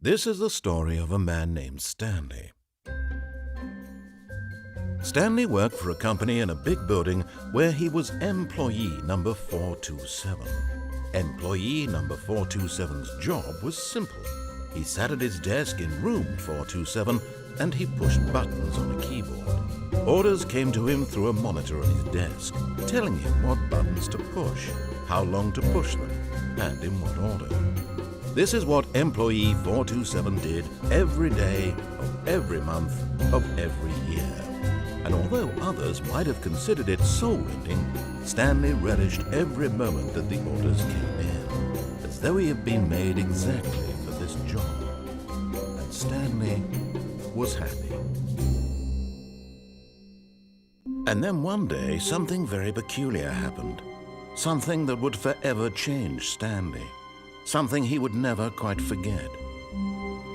This is the story of a man named Stanley. Stanley worked for a company in a big building where he was employee number 427. Employee number 427's job was simple. He sat at his desk in room 427 and he pushed buttons on a keyboard. Orders came to him through a monitor on his desk, telling him what buttons to push, how long to push them, and in what order. This is what employee 427 did every day of every month of every year. And although others might have considered it soul-rending, Stanley relished every moment that the orders came in, as though he had been made exactly for this job. And Stanley was happy. And then one day, something very peculiar happened. Something that would forever change Stanley. Something he would never quite forget.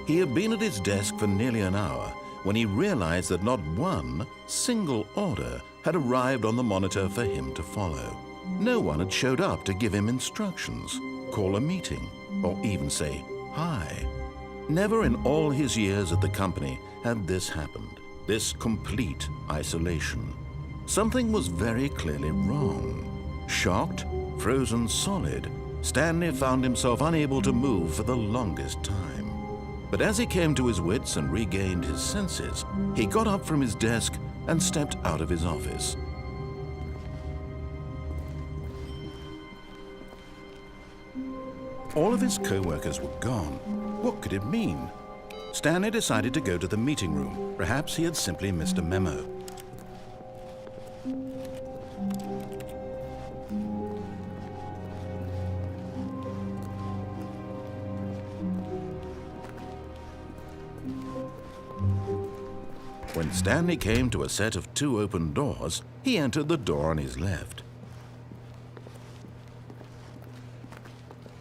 He had been at his desk for nearly an hour when he realized that not one single order had arrived on the monitor for him to follow. No one had showed up to give him instructions, call a meeting, or even say hi. Never in all his years at the company had this happened, this complete isolation. Something was very clearly wrong. Shocked, frozen solid, Stanley found himself unable to move for the longest time. But as he came to his wits and regained his senses, he got up from his desk and stepped out of his office. All of his co-workers were gone. What could it mean? Stanley decided to go to the meeting room. Perhaps he had simply missed a memo. When Stanley came to a set of 2 open doors, he entered the door on his left.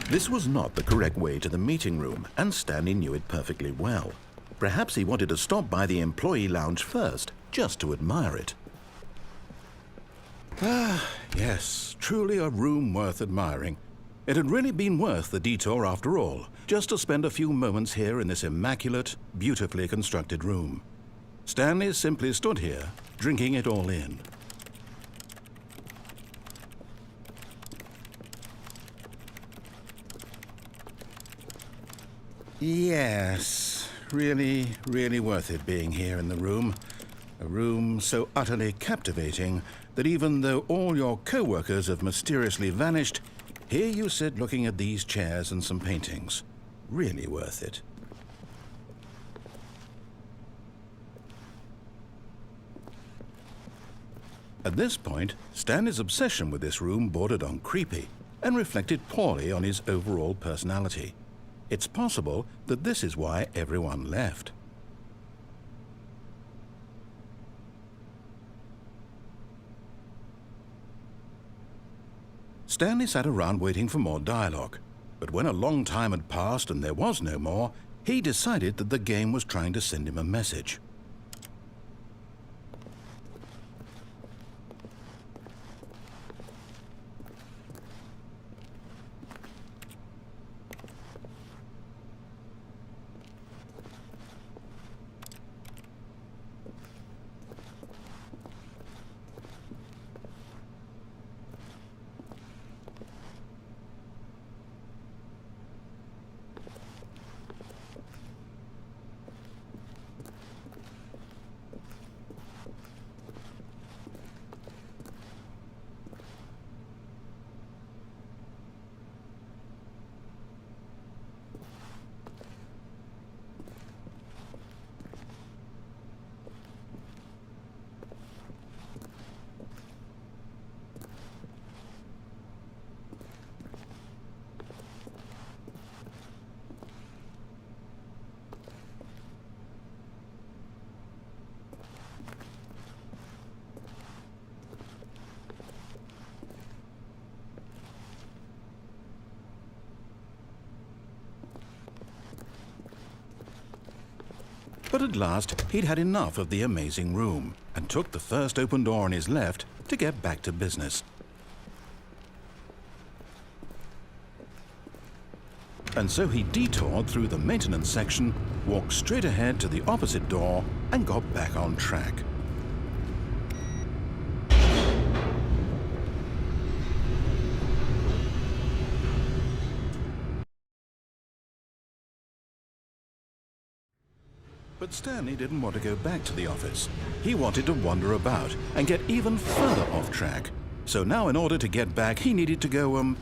This was not the correct way to the meeting room, and Stanley knew it perfectly well. Perhaps he wanted to stop by the employee lounge first, just to admire it. Ah, yes, truly a room worth admiring. It had really been worth the detour after all, just to spend a few moments here in this immaculate, beautifully constructed room. Stanley simply stood here, drinking it all in. Yes, really, really worth it being here in the room. A room so utterly captivating that even though all your co-workers have mysteriously vanished, here you sit looking at these chairs and some paintings. Really worth it. At this point, Stanley's obsession with this room bordered on creepy and reflected poorly on his overall personality. It's possible that this is why everyone left. Stanley sat around waiting for more dialogue, but when a long time had passed and there was no more, he decided that the game was trying to send him a message. But at last, he'd had enough of the amazing room and took the first open door on his left to get back to business. And so he detoured through the maintenance section, walked straight ahead to the opposite door, and got back on track. But Stanley didn't want to go back to the office. He wanted to wander about and get even further off track. So now in order to get back, he needed to go,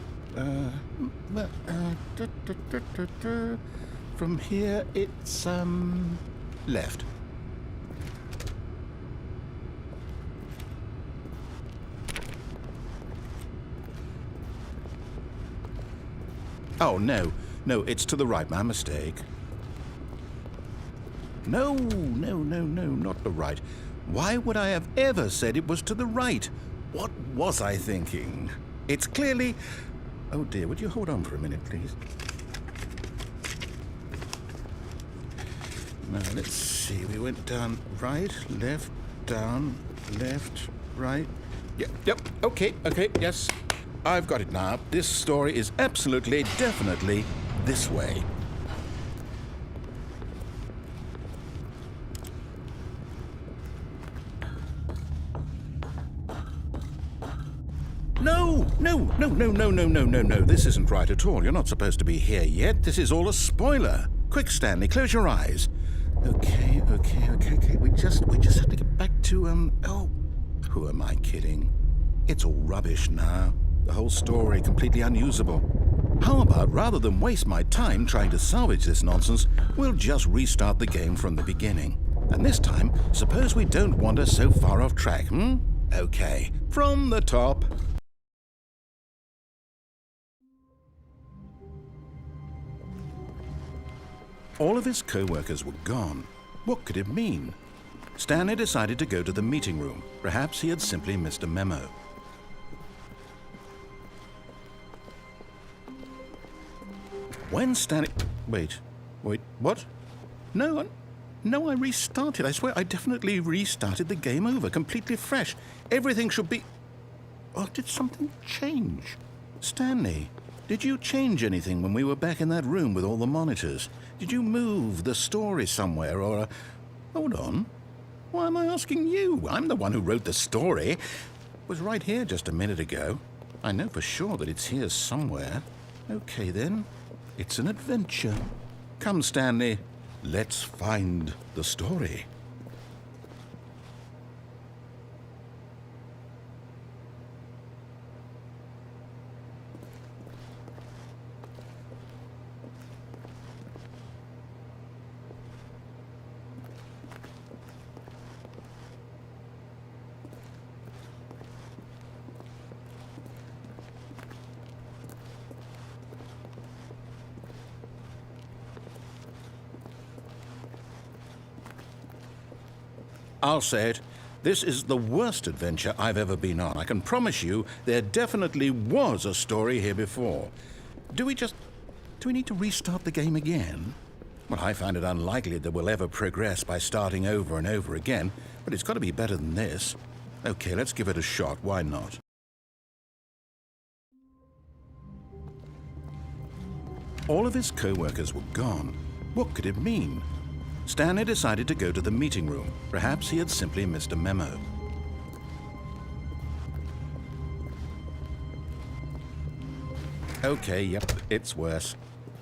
from here it's, left. Oh, no, it's to the right, my mistake. No, not the right. Why would I have ever said it was to the right? What was I thinking? It's clearly... Oh dear, would you hold on for a minute, please? Now, let's see. We went down right, left, down, left, right. Yep, okay, yes. I've got it now. This story is absolutely, definitely this way. No. This isn't right at all. You're not supposed to be here yet. This is all a spoiler. Quick, Stanley, close your eyes. Okay. We just have to get back to, oh, who am I kidding? It's all rubbish now. The whole story completely unusable. How about, rather than waste my time trying to salvage this nonsense, we'll just restart the game from the beginning. And this time, suppose we don't wander so far off track, Okay, from the top. All of his co-workers were gone. What could it mean? Stanley decided to go to the meeting room. Perhaps he had simply missed a memo. When Stanley... Wait, what? No, I restarted. I swear I definitely restarted the game over, completely fresh. Everything should be... Or did something change? Stanley, did you change anything when we were back in that room with all the monitors? Did you move the story somewhere or... Hold on. Why am I asking you? I'm the one who wrote the story. It was right here just a minute ago. I know for sure that it's here somewhere. Okay, then. It's an adventure. Come, Stanley. Let's find the story. I'll say it. This is the worst adventure I've ever been on. I can promise you there definitely was a story here before. Do we need to restart the game again? Well, I find it unlikely that we'll ever progress by starting over and over again, but it's got to be better than this. Okay, let's give it a shot. Why not? All of his co-workers were gone. What could it mean? Stanley decided to go to the meeting room. Perhaps he had simply missed a memo. Okay, yep, it's worse.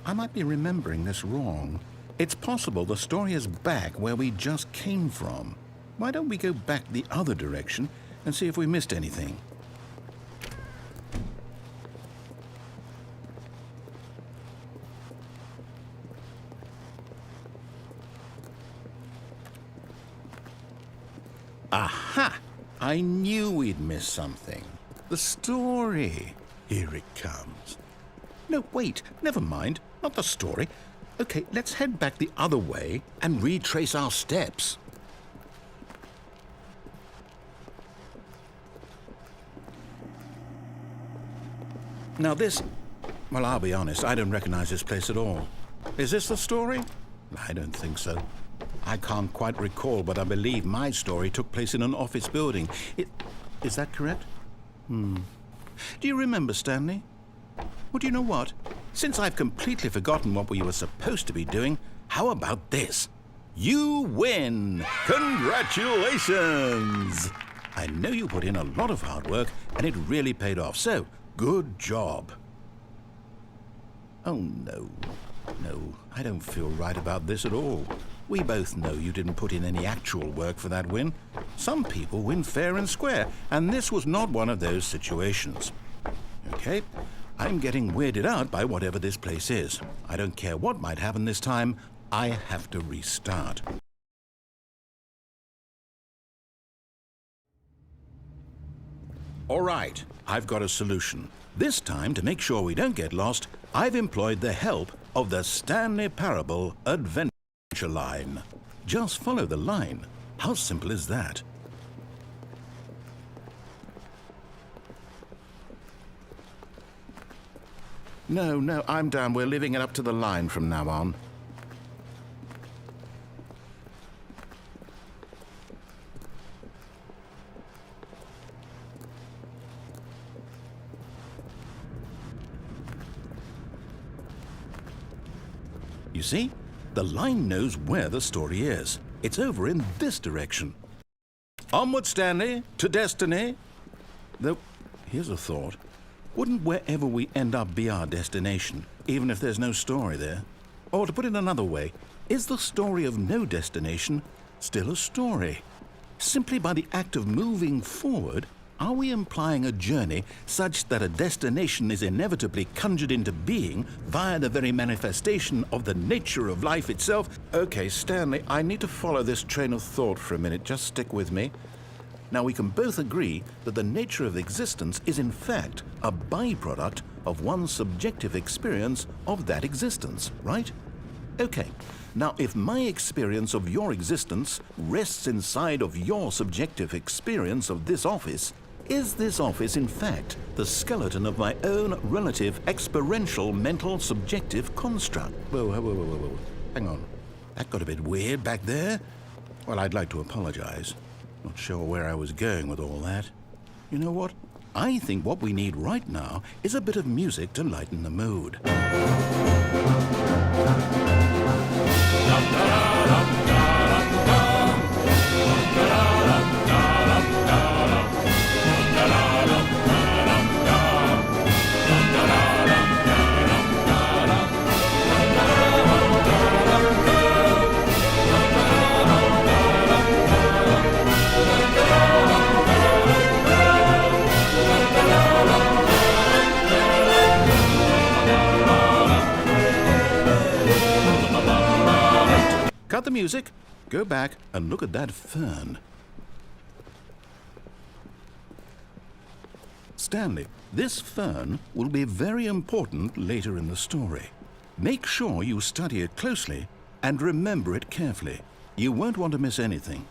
I might be remembering this wrong. It's possible the story is back where we just came from. Why don't we go back the other direction and see if we missed anything? Aha! I knew we'd miss something. The story. Here it comes. No, wait, never mind. Not the story. Okay, let's head back the other way and retrace our steps. Now this... Well, I'll be honest, I don't recognize this place at all. Is this the story? I don't think so. I can't quite recall, but I believe my story took place in an office building. Is that correct? Do you remember, Stanley? Well, do you know what? since I've completely forgotten what we were supposed to be doing, how about this? You win! Congratulations! I know you put in a lot of hard work, and it really paid off, so good job. Oh, no. No, I don't feel right about this at all. We both know you didn't put in any actual work for that win. Some people win fair and square, and this was not one of those situations. Okay, I'm getting weirded out by whatever this place is. I don't care what might happen this time. I have to restart. All right, I've got a solution. This time, to make sure we don't get lost, I've employed the help of the Stanley Parable Adventure Line. Just follow the line. How simple is that? No, I'm down. We're leaving it up to the line from now on. You see? The line knows where the story is. It's over in this direction. Onward, Stanley, to destiny. Though, here's a thought. Wouldn't wherever we end up be our destination, even if there's no story there? Or to put it another way, is the story of no destination still a story? Simply by the act of moving forward, are we implying a journey such that a destination is inevitably conjured into being via the very manifestation of the nature of life itself? Okay, Stanley, I need to follow this train of thought for a minute. Just stick with me. Now, we can both agree that the nature of existence is in fact a byproduct of one's subjective experience of that existence, right? Okay. Now, if my experience of your existence rests inside of your subjective experience of this office, is this office, in fact, the skeleton of my own relative experiential mental subjective construct? Whoa. Hang on. That got a bit weird back there. Well, I'd like to apologize. Not sure where I was going with all that. You know what? I think what we need right now is a bit of music to lighten the mood. Cut the music, go back and look at that fern. Stanley, this fern will be very important later in the story. Make sure you study it closely and remember it carefully. You won't want to miss anything.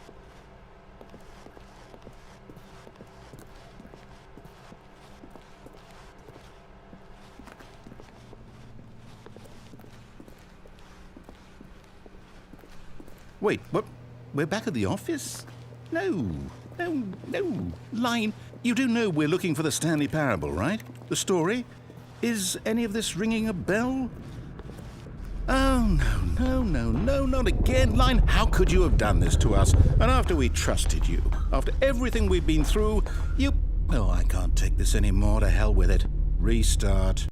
Wait, what? We're back at the office? No. Line, you do know we're looking for the Stanley Parable, right? The story? Is any of this ringing a bell? Oh, no, not again. Line, how could you have done this to us? And after we trusted you, after everything we've been through, you... Oh, I can't take this anymore. To hell with it. Restart.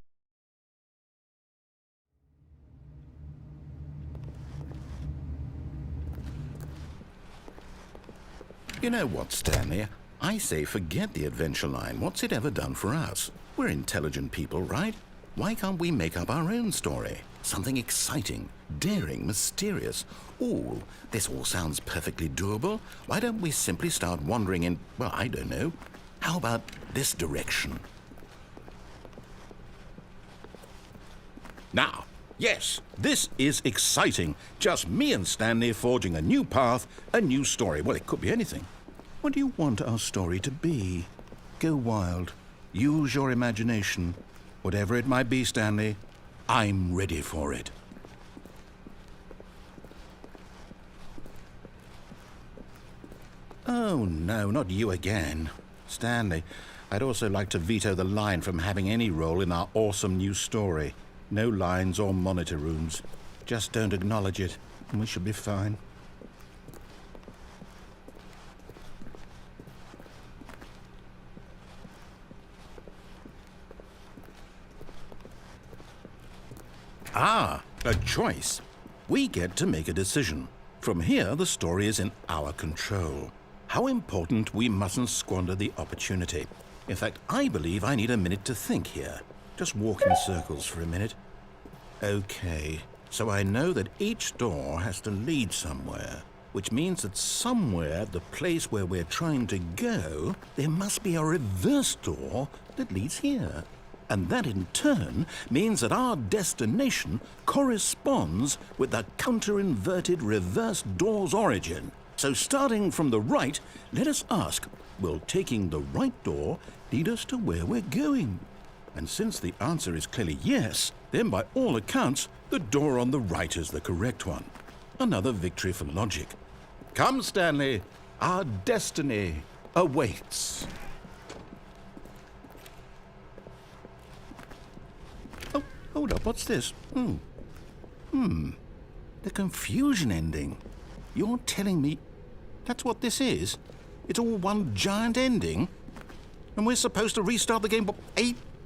You know what, Stanley? I say forget the adventure line. What's it ever done for us? We're intelligent people, right? Why can't we make up our own story? Something exciting, daring, mysterious. Ooh, this all sounds perfectly doable. Why don't we simply start wandering in, well, I don't know. How about this direction? Now, yes, this is exciting. Just me and Stanley forging a new path, a new story. Well, it could be anything. What do you want our story to be? Go wild. Use your imagination. Whatever it might be, Stanley, I'm ready for it. Oh, no, not you again. Stanley, I'd also like to veto the line from having any role in our awesome new story. No lines or monitor rooms. Just don't acknowledge it, and we should be fine. Ah, a choice. We get to make a decision. From here, the story is in our control. How important we mustn't squander the opportunity. In fact, I believe I need a minute to think here. Just walk in circles for a minute. Okay, so I know that each door has to lead somewhere, which means that somewhere, the place where we're trying to go, there must be a reverse door that leads here. And that in turn means that our destination corresponds with the counter-inverted reverse door's origin. So starting from the right, let us ask, will taking the right door lead us to where we're going? And since the answer is clearly yes, then by all accounts, the door on the right is the correct one. Another victory for logic. Come, Stanley, our destiny awaits. Oh, hold up, what's this? The confusion ending. You're telling me that's what this is? It's all one giant ending? And we're supposed to restart the game, what,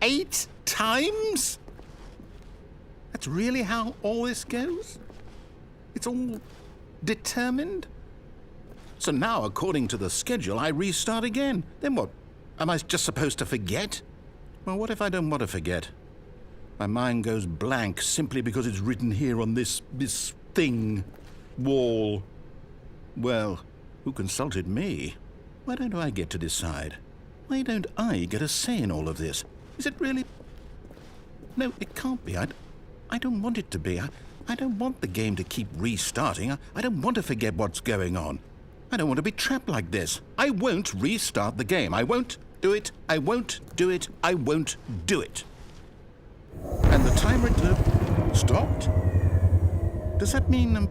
eight times? That's really how all this goes? It's all determined? So now, according to the schedule, I restart again. Then what? Am I just supposed to forget? Well, what if I don't want to forget? My mind goes blank simply because it's written here on this thing, wall. Well, who consulted me? Why don't I get to decide? Why don't I get a say in all of this? Is it really? No, it can't be. I don't want it to be. I don't want the game to keep restarting. I don't want to forget what's going on. I don't want to be trapped like this. I won't restart the game. I won't do it. I won't do it. I won't do it. And the timer stopped? Does that mean,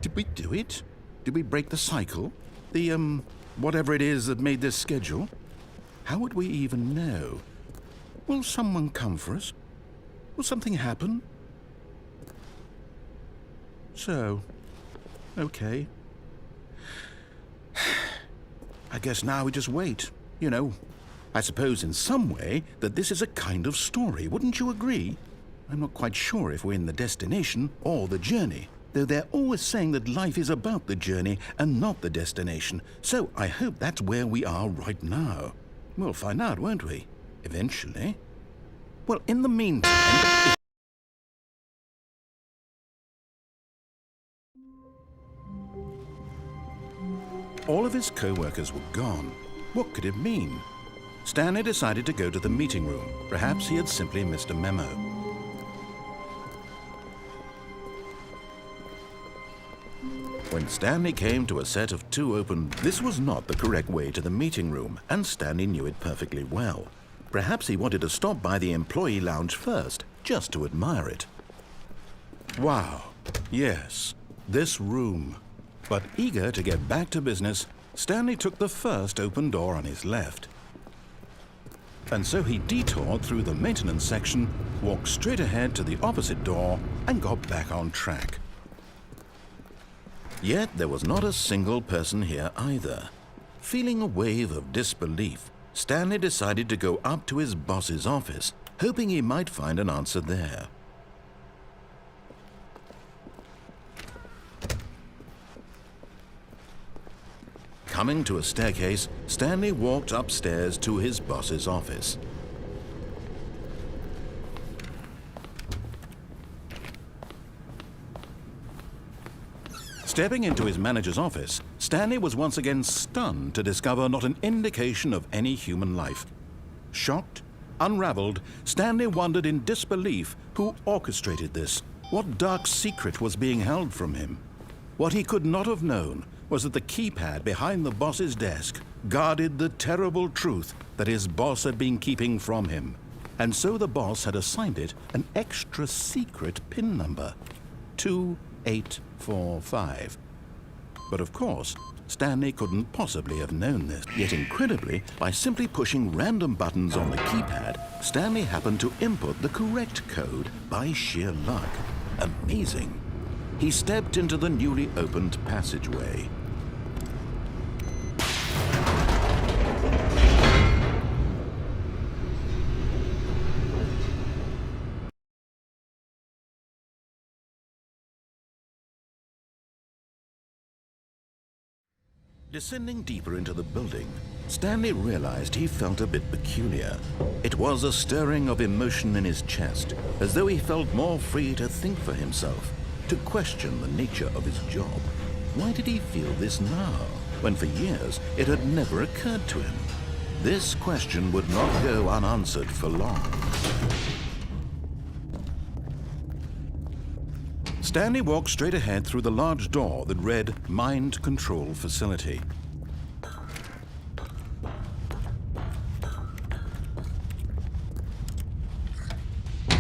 did we do it? Did we break the cycle? The, whatever it is that made this schedule? How would we even know? Will someone come for us? Will something happen? So, okay. I guess now we just wait, you know. I suppose in some way that this is a kind of story, wouldn't you agree? I'm not quite sure if we're in the destination or the journey, though they're always saying that life is about the journey and not the destination, so I hope that's where we are right now. We'll find out, won't we? Eventually. Well, in the meantime... All of his co-workers were gone. What could it mean? Stanley decided to go to the meeting room. Perhaps he had simply missed a memo. When Stanley came to a set of two open, this was not the correct way to the meeting room, and Stanley knew it perfectly well. Perhaps he wanted to stop by the employee lounge first, just to admire it. Wow, yes, this room. But eager to get back to business, Stanley took the first open door on his left. And so he detoured through the maintenance section, walked straight ahead to the opposite door, and got back on track. Yet there was not a single person here either. Feeling a wave of disbelief, Stanley decided to go up to his boss's office, hoping he might find an answer there. Coming to a staircase, Stanley walked upstairs to his boss's office. Stepping into his manager's office, Stanley was once again stunned to discover not an indication of any human life. Shocked, unraveled, Stanley wondered in disbelief who orchestrated this, what dark secret was being held from him. What he could not have known was that the keypad behind the boss's desk guarded the terrible truth that his boss had been keeping from him. And so the boss had assigned it an extra secret PIN number, 2845. But of course, Stanley couldn't possibly have known this. Yet incredibly, by simply pushing random buttons on the keypad, Stanley happened to input the correct code by sheer luck. Amazing. He stepped into the newly opened passageway. Descending deeper into the building, Stanley realized he felt a bit peculiar. It was a stirring of emotion in his chest, as though he felt more free to think for himself, to question the nature of his job. Why did he feel this now, when for years it had never occurred to him? This question would not go unanswered for long. Stanley walked straight ahead through the large door that read Mind Control Facility.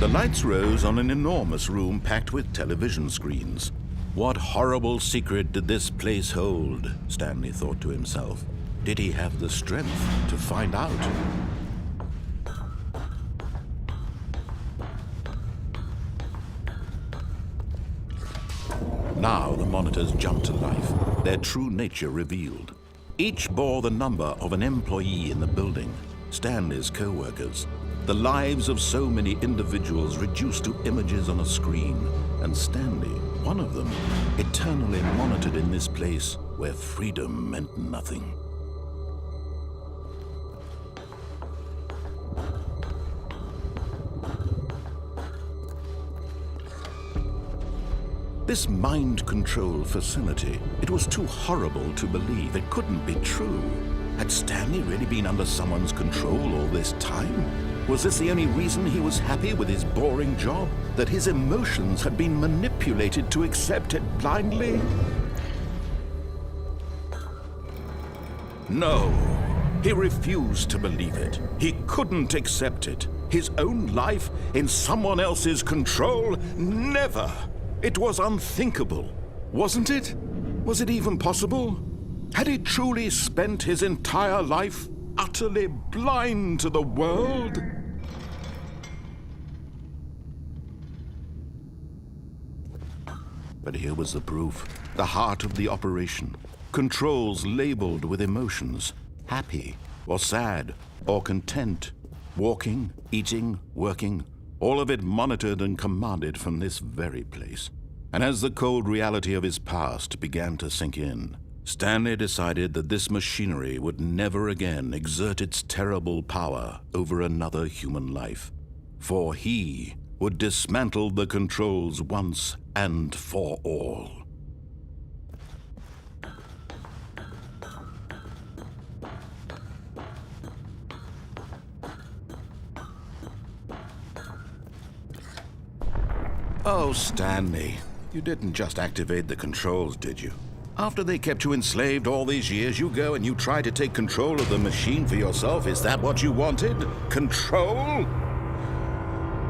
The lights rose on an enormous room packed with television screens. What horrible secret did this place hold? Stanley thought to himself. Did he have the strength to find out? Now the monitors jumped to life, their true nature revealed. Each bore the number of an employee in the building, Stanley's co-workers. The lives of so many individuals reduced to images on a screen, and Stanley, one of them, eternally monitored in this place where freedom meant nothing. This mind control facility, it was too horrible to believe. It couldn't be true. Had Stanley really been under someone's control all this time? Was this the only reason he was happy with his boring job? That his emotions had been manipulated to accept it blindly? No, he refused to believe it. He couldn't accept it. His own life in someone else's control? Never! It was unthinkable, wasn't it? Was it even possible? Had he truly spent his entire life utterly blind to the world? But here was the proof, the heart of the operation. Controls labeled with emotions, happy or sad or content, walking, eating, working, all of it monitored and commanded from this very place. And as the cold reality of his past began to sink in, Stanley decided that this machinery would never again exert its terrible power over another human life. For he would dismantle the controls once and for all. Oh, Stanley, you didn't just activate the controls, did you? After they kept you enslaved all these years, you go and you try to take control of the machine for yourself. Is that what you wanted? Control?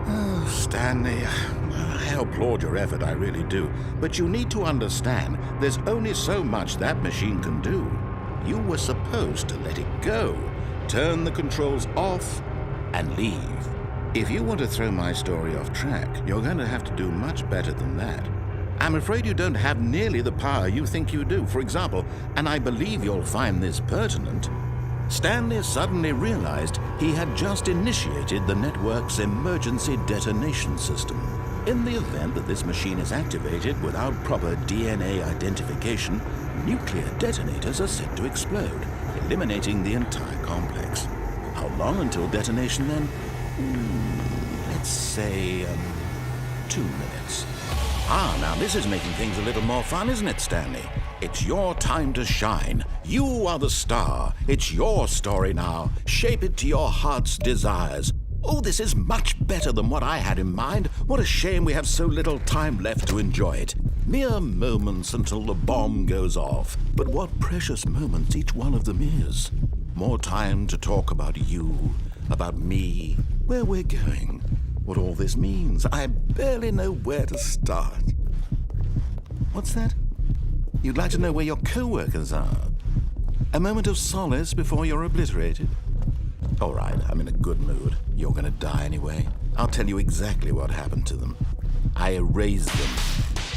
Oh, Stanley, I applaud your effort, I really do. But you need to understand, there's only so much that machine can do. You were supposed to let it go, turn the controls off, and leave. If you want to throw my story off track, you're going to have to do much better than that. I'm afraid you don't have nearly the power you think you do. For example, and I believe you'll find this pertinent, Stanley suddenly realized he had just initiated the network's emergency detonation system. In the event that this machine is activated without proper DNA identification, nuclear detonators are set to explode, eliminating the entire complex. How long until detonation then? Let's say 2 minutes. Now this is making things a little more fun, isn't it, Stanley? It's your time to shine. You are the star. It's your story now. Shape it to your heart's desires. Oh, this is much better than what I had in mind. What a shame we have so little time left to enjoy it. Mere moments until the bomb goes off. But what precious moments each one of them is. More time to talk about you, about me, where we're going, what all this means. I barely know where to start. What's that? You'd like to know where your co-workers are? A moment of solace before you're obliterated? All right, I'm in a good mood. You're gonna die anyway. I'll tell you exactly what happened to them. I erased them.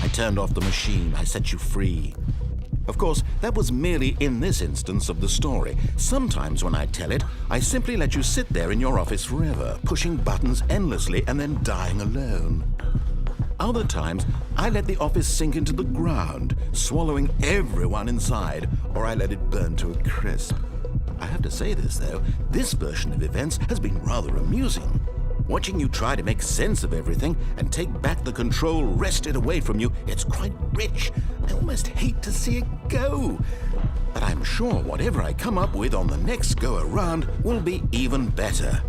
I turned off the machine. I set you free. Of course, that was merely in this instance of the story. Sometimes when I tell it, I simply let you sit there in your office forever, pushing buttons endlessly and then dying alone. Other times, I let the office sink into the ground, swallowing everyone inside, or I let it burn to a crisp. I have to say this, though, this version of events has been rather amusing. Watching you try to make sense of everything and take back the control wrested away from you, it's quite rich. I almost hate to see it go. But I'm sure whatever I come up with on the next go-around will be even better.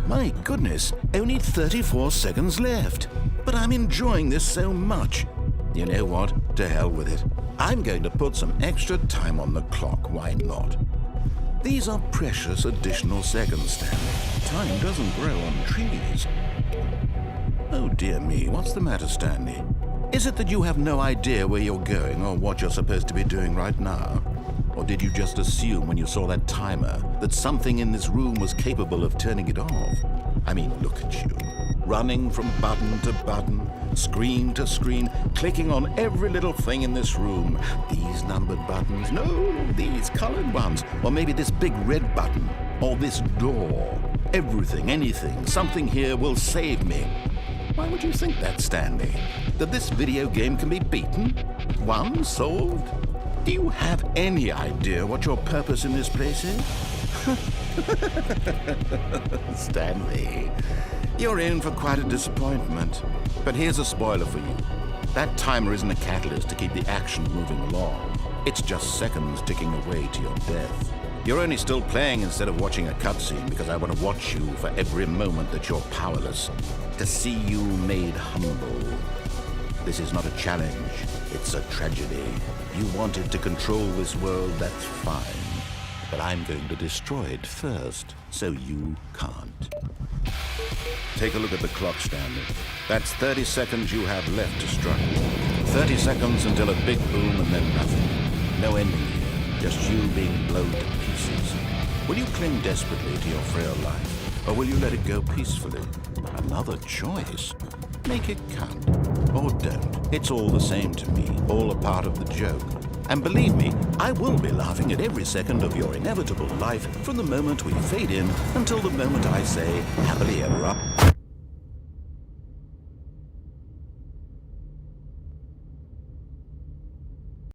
My goodness, only 34 seconds left. But I'm enjoying this so much. You know what? To hell with it. I'm going to put some extra time on the clock, why not? These are precious additional seconds, Stanley. Time doesn't grow on trees. Oh dear me, what's the matter, Stanley? Is it that you have no idea where you're going or what you're supposed to be doing right now? Or did you just assume when you saw that timer that something in this room was capable of turning it off? I mean, look at you. Running from button to button, screen to screen, clicking on every little thing in this room. These numbered buttons, no, these colored ones. Or maybe this big red button, or this door. Everything, anything, something here will save me. Why would you think that, Stanley? That this video game can be beaten? Won? Solved? Do you have any idea what your purpose in this place is? Stanley, you're in for quite a disappointment. But here's a spoiler for you. That timer isn't a catalyst to keep the action moving along. It's just seconds ticking away to your death. You're only still playing instead of watching a cutscene because I want to watch you for every moment that you're powerless, to see you made humble. This is not a challenge, it's a tragedy. You wanted to control this world, that's fine. But I'm going to destroy it first, so you can't. Take a look at the clock, Stanley. That's 30 seconds you have left to struggle. 30 seconds until a big boom and then nothing. No ending here, just you being blown to pieces. Will you cling desperately to your frail life, or will you let it go peacefully? Another choice. Make it count. Or don't. It's all the same to me, all a part of the joke. And believe me, I will be laughing at every second of your inevitable life from the moment we fade in until the moment I say, happily ever up.